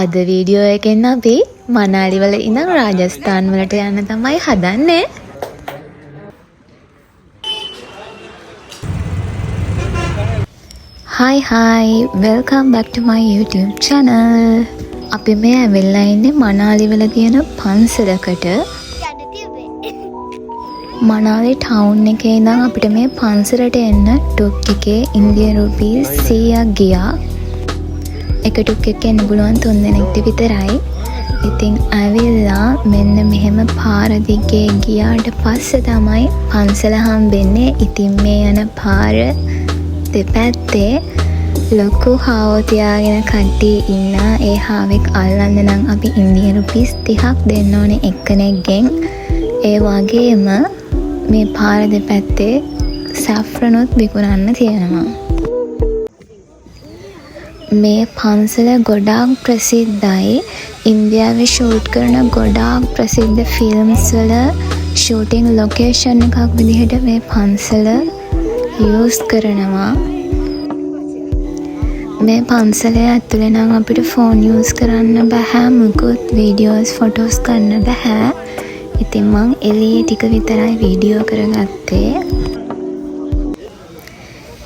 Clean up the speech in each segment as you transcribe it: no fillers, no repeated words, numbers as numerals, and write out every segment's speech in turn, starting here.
අද වීඩියෝ එකෙන් අපි මනාලි වල ඉඳන් රාජස්ථාන් වලට යන්න තමයි හදන්නේ. Hi, welcome back to my YouTube channel. අපි මේ ඇවිල්ලා ඉන්නේ මනාලි වල තියෙන පන්සලකට. මනාලි ටවුන් එකේ ඉඳන් අපිට මේ පන්සලට එන්න ටොක් එකේ ඉන්දියානු රුපීස් 100ක් ගියා. එක ටොක් එකක් එන්න පුළුවන් 3 දෙනෙක්ට විතරයි. ඉතින් ඇවිල්ලා මෙන්න මෙහෙම පාර දිගේ ගියාට පස්සේ තමයි පන්සල හම්බෙන්නේ. ඉතින් මේ යන පාර දෙපැත්තේ ලොකු හාවෝ තියාගෙන කට්ටිය ඉන්නා. ඒ හාවෙක් අල්ලන්න නම් අපි ඉන්දියානු රුපීස් 30ක් දෙන්න ඕනේ එක්කෙනෙක්ගෙන්. ඒ වගේම මේ පාර දෙපැත්තේ සැෆ්‍රනුත් විකුණන්න තියෙනවා. මේ පන්සල ගොඩාක් ප්‍රසිද්ධයි. ඉන්දියාවේ ෂූට් කරන ගොඩාක් ප්‍රසිද්ධ ෆිල්ම්ස් වල ෂූටිං ලොකේෂන් එකක් විදිහට මේ පන්සල යූස් කරනවා. මේ පන්සලේ ඇතුලේ නම් අපිට ෆෝන් යූස් කරන්න බෑ. මුකුත් වීඩියෝස් ෆොටෝස් ගන්න බෑ. ඉතින් මං එළියේ ටික විතරයි වීඩියෝ කරගත්තේ.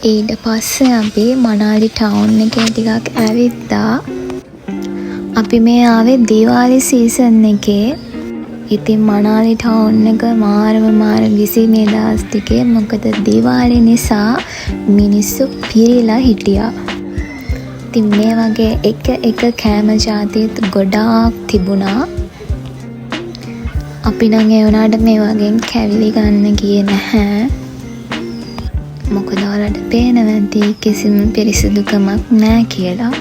ඊට පස්සේ අපි මනාලි ටවුන් එකේ ටිකක් ඇවිත්තා. අපි මේ ආවේ දීවාලි සීසන් එකේ. ඉතින් මනාලි ටවුන් එක මාර විසි මේ දවස් ටිකේ. මොකද දීවාලි නිසා මිනිස්සු පිරීලා හිටියා. ඉතින් මේ වගේ එක කෑම ජාතිත් ගොඩාක් තිබුණා. අපි නම් ඒ වුණාට මේ වගේ කැවිලි ගන්න ගියේ නැහැ. මොකද ඔයාලට පේනවද කිසිම පිරිසිදුකමක් නැහැ කියලා.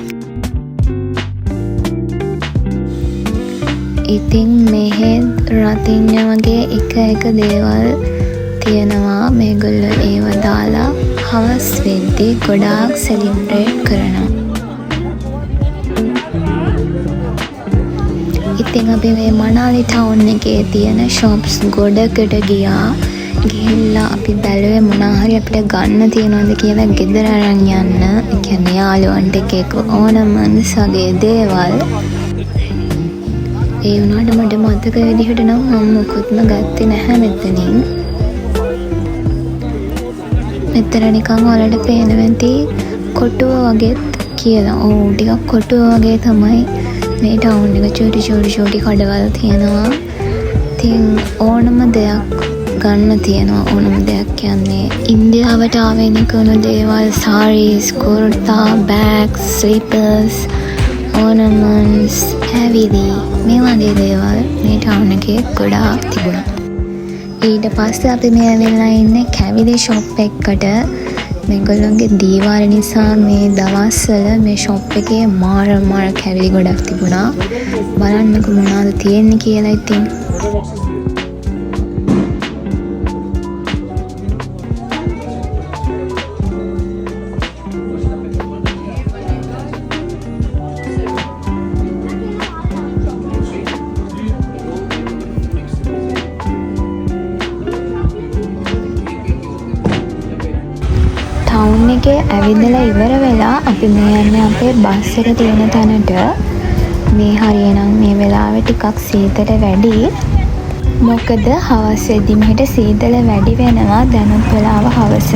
ඉතින් මෙහෙ රතිඤ්ඤ වගේ එක දේවල් තියෙනවා. මේගොල්ලෝ ඒව දාලා හවස් වෙද්දී ගොඩාක් සෙලිබ්‍රේට් කරනවා. ඉතින් අපි මේ මනාලි ටවුන් එකේ තියෙන ෂොප්ස් ගොඩකට ගියා. ගිහිල්ලා අපි බැලුවේ මොනවා හරි අපිට ගන්න තියනවද කියලා ගෙදර අරන් යන්න. ඒ කියන්නේ යාළුවන්ට එක ඕනමන්ස් වගේ දේවල්. ඒ වුණාට මට මතක විදිහට නම් මම මොකුත්ම ගත්තේ නැහැ මෙතනින්. මෙතන නිකන් වලට පේනවන්ති කොටුව වගේ කියලා. ඔව් ටිකක් කොටුව වගේ තමයි මේ ටවුන් එක. චූටි කඩවල් තියෙනවා. ඉතින් ඕනම දෙයක් ගන්න තියෙනවා. ඕනම දෙයක් කියන්නේ ඉන්දියාවට ආවෙනික වුණු දේවල්, සාරීස්, කුර්තා, බෑග්ස්, ස්ලිපර්ස්, ඕනමන්ස්, හැවිලි, මේ වගේ දේවල් මේ ටවුන් එකේ ගොඩාක් තිබුණා. ඊට පස්සේ අපි මේ ඇවිල්ලා ඉන්නේ කැවිලි ෂොප් එකකට. මේගොල්ලන්ගේ දීවාලි නිසා මේ දවස්වල මේ ෂොප් එකේ මාර කැවිලි ගොඩක් තිබුණා. බලන්නකො මොනවද තියෙන්නේ කියලා. ඉතින් ටවුන් එකේ ඇවිදලා ඉවර වෙලා අපි මේ යන්නේ අපේ බස් එක තියෙන තැනට. මේ හරියනම් මේ වෙලාවේ ටිකක් සීතල වැඩි. මොකද හවස් වෙද්දි මෙහෙට සීතල වැඩි වෙනවා. දැනුත් වෙලාව හවස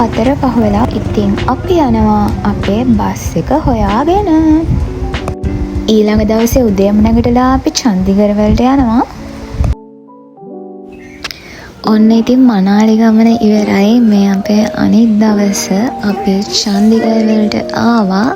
4:05 වෙලා. ඉතින් අපි යනවා අපේ බස් එක හොයාගෙන. ඊළඟ දවසේ උදේම නැගිටලා අපි චන්දිගර වලට යනවා. ඔන්න ඉතින් මනාලි ගමන ඉවරයි. මේ අපේ අනිත් දවස අපි චන්දිගර වලට ආවා.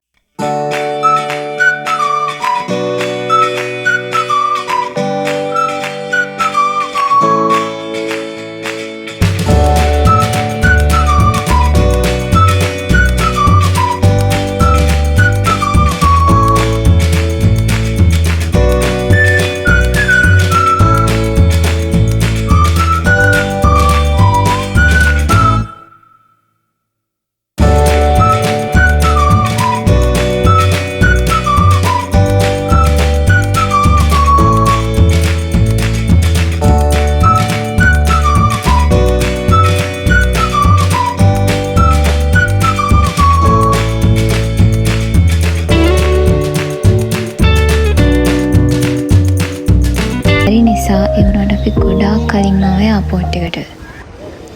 අපි ගොඩාක් කලින් ආවේ එයාපෝට් එකට.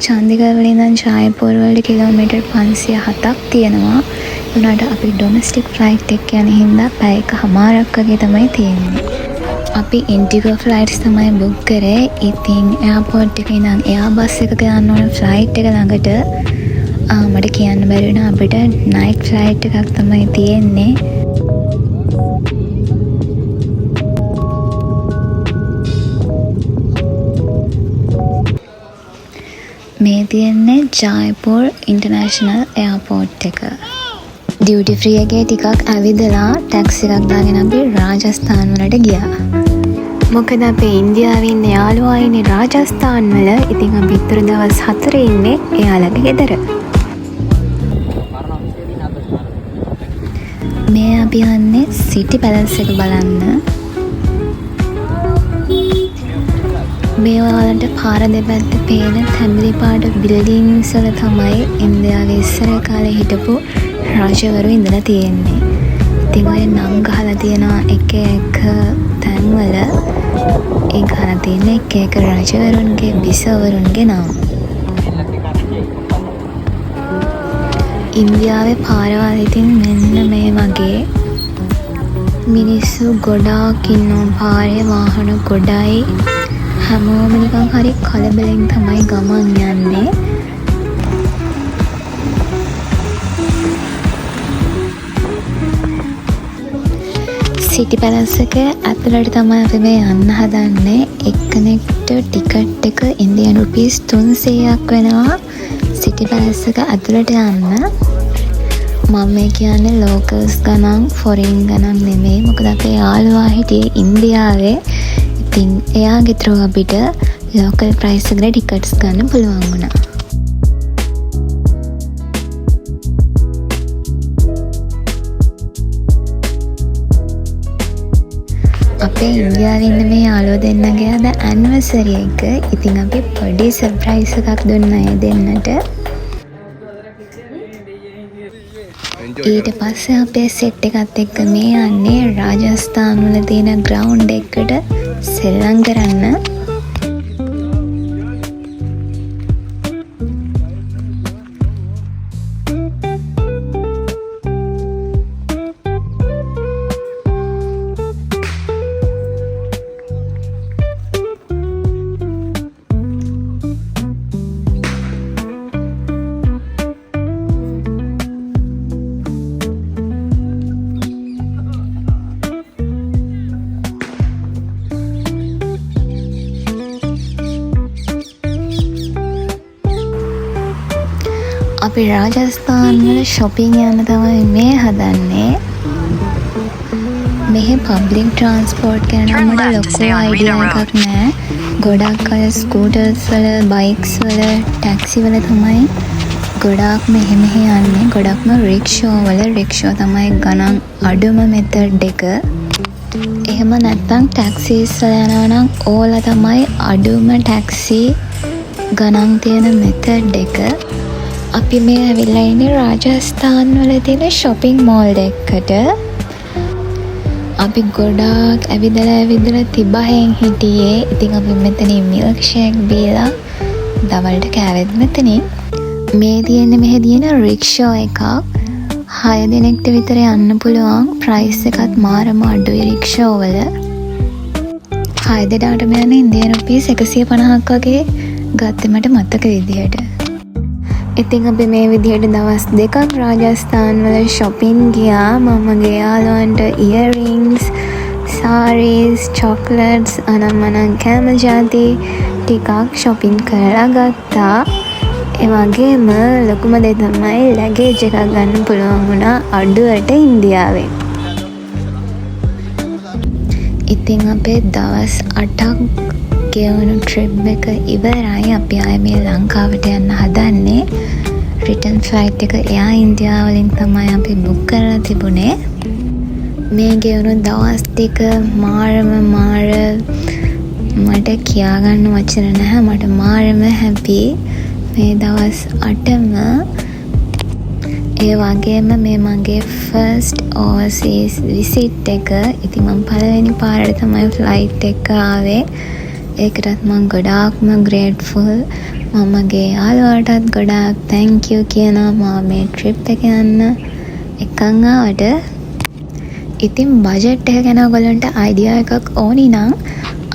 චන්දිගර්වල ඉඳන් ජයපුර වලට කිලෝමීටර් 507ක් තියෙනවා. උනාට අපි ඩොමස්ටික් ෆ්ලයිට් එක යන හින්දා පැය එකමාරක් වගේ තමයි තියෙන්නේ. අපි ඉන්ඩිගෝ ෆ්ලයිට්ස් තමයි බුක් කරේ. ඉතින් එයාපෝට් එකේ ඉඳන් එයාබස් එකක යන්න ඕන ෆ්ලයිට් එක ළඟට මට කියන්න බැරි වුණා අපිට නයිට් ෆ්ලයිට් එකක් තමයි තියෙන්නේ. මේ තියෙන්නේ ජයපුර ඉන්ටර්නැෂනල් එයාපෝට් එක. ඩියුටි ෆ්‍රී එකේ ටිකක් ඇවිදලා ටැක්සි එකක් දාගෙන අපි රාජස්ථාන් වලට ගියා. මොකද අපේ ඉන්දියාවේ ඉන්න යාළුවා ඉන්නේ රාජස්ථාන් වල. ඉතින් අපි ඉතුරු දවස් 4 ඉන්නේ එයාලගේ ගෙදර. මේ අපි යන්නේ සිටි පැලස් එක බලන්න. මේ වලට පාර දෙපැත්තේ පේන තැඹිලි පාට බිල්ඩින්ග්ස් වල තමයි ඉන්දියාවේ ඉස්සර කාලේ හිටපු රජවරු ඉඳලා තියෙන්නේ. ඉතින් ඔය නම් ගහලා තියෙනවා එක එක තැන්වල. ඒ ගහලා තියෙන එක එක රජවරුන්ගේ බිසවරුන්ගේ නම්. ඉන්දියාවේ පාරවල් ඉතින් මෙන්න මේ වගේ මිනිස්සු ගොඩාක් ඉන්නවා. පාරේ වාහන ගොඩයි. හැමෝම නිකන් හරි කලබලෙන් තමයි ගමන් යන්නේ. සිටි පැලස් එක ඇතුළට තමයි අපි මේ යන්න හදන්නේ. එක්කෙනෙක්ට ටිකට් එක ඉන්දියන් රුපීස් 300ක් වෙනවා සිටි පැලස් එක ඇතුළට යන්න. මම මේ කියන්නේ ලෝකල්ස් ගණන් ෆොරින් ගණන් නෙමෙයි. මොකද අපේ යාළුවා හිටියේ ඉන්දියාවේ. ඉතින් එයාගේ ත්‍රෝ අපිට ලෝකල් ප්‍රයිස් එකට ටිකට්ස් ගන්න පුළුවන් වුණා. අපේ ඉන්දියාවේ ඉන්න මේ යාළුවෝ දෙන්නගේ අද ඇනිවර්සරි එක. ඉතින් අපි පොඩි සර්ප්‍රයිස් එකක් දුන්නා ඒ දෙන්නට. ඊට පස්සේ අපේ සෙට් එකත් එක්ක මේ යන්නේ රාජස්ථාන් වල තියෙන ග්‍රවුන්ඩ් එකකට සෙල්ලම් කරන්න. අපි රාජස්ථාන් වල shopping යන්න තමයි මේ හදන්නේ. මෙහි public transport ගැන මට ලොකු idea එකක් නෑ. ගොඩක් අය scooters වල, bikes වල, taxi වල තමයි ගොඩාක් මෙහෙ යන්නේ. ගොඩක්ම rickshaw වල. rickshaw තමයි ගණන් අඩුම method එක. එහෙම නැත්නම් taxis වල යනවා නම් ඕලා තමයි අඩුම taxi ගණන් තියෙන method එක. අපි මේ ඇවිල්ලා ඉන්නේ රාජස්ථාන් වල තියෙන shopping mall එකකට. අපි ගොඩාක් ඇවිදලා තිබහෙන් හිටියේ. ඉතින් අපි මෙතනින් milk shake බීලා දවල්ට කෑවෙත් මෙතනින්. මේ තියෙන්නේ මෙහෙ තියෙන rickshaw එකක්. 6 දිනකට විතර යන්න පුළුවන්. price එකත් මාරම අඩුයි rickshaw වල. 6 දිනකටම යන ඉන්දියන් රුපීස් 150ක් වගේ ගත්තේ මට මතක විදියට. ඉතින් අපි මේ විදිහට දවස් 2ක් රාජස්ථාන් වල shopping ගියා. මමගේ යාළුවන්ට earrings, sarees, chocolates අනම්මනම් කෑම ජාති ටිකක් shopping කරලා ගත්තා. ඒ වගේම ලොකුම දේ තමයි luggage එකක් ගන්න පුළුවන් වුණා අඩුවට ඉන්දියාවේ. ඉතින් අපේ දවස් 8ක් ගෙවුණු ට්‍රිප් එක ඉවරයි. අපි ආයේ මේ ලංකාවට යන්න හදන්නේ. රිටර්න් ෆ්ලයිට් එක එයා ඉන්දියාව වලින් තමයි අපි බුක් කරලා තිබුණේ. මේ ගෙවුණු දවස් ටික මාරම මට කියාගන්න වචන නැහැ. මට මාරම හැපි මේ දවස් 8ම. ඒ වගේම මේ මගේ ෆර්ස්ට් ඕවර්සීස් විසිට් එක. ඉතින් මම පළවෙනි පාරට තමයි ෆ්ලයිට් එක ආවේ. ඒකටත් මම ගොඩාක්ම ග්‍රේට්ෆුල්. මම මගේ යාළුවාටත් ගොඩාක් තැන්ක් යූ කියනවා මම මේ ට්‍රිප් එක යන්න එකන් ආවට. ඉතින් බජට් එක ගැන ඔයගොල්ලන්ට අයිඩියා එකක් ඕනි නම්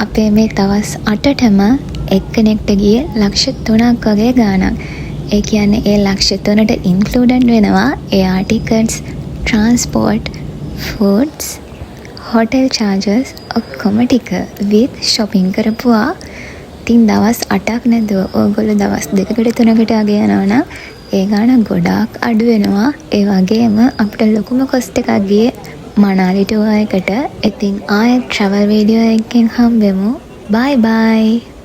අපේ මේ දවස් 8ටම එක්කෙනෙක්ට ගියේ ලක්ෂ 3ක් වගේ ගාණක්. ඒ කියන්නේ ඒ ලක්ෂ 3ට ඉන්ක්ලූඩඩ් වෙනවා air tickets, transport, foods, hotel charges ඔක්කොම ටික with shopping කරපුවා. ඉතින් දවස් 8ක් නැතුව ඕගොල්ලෝ දවස් 2කට 3කට වගේ යනවනම් ඒ ගාණ ගොඩාක් අඩු වෙනවා. ඒ වගේම අපිට ලොකුම කොස්ට් එකක් ගියේ මනාලි ටුවර් එකට. ඉතින් ආයෙත් travel video එකකින් හම්බෙමු. bye bye.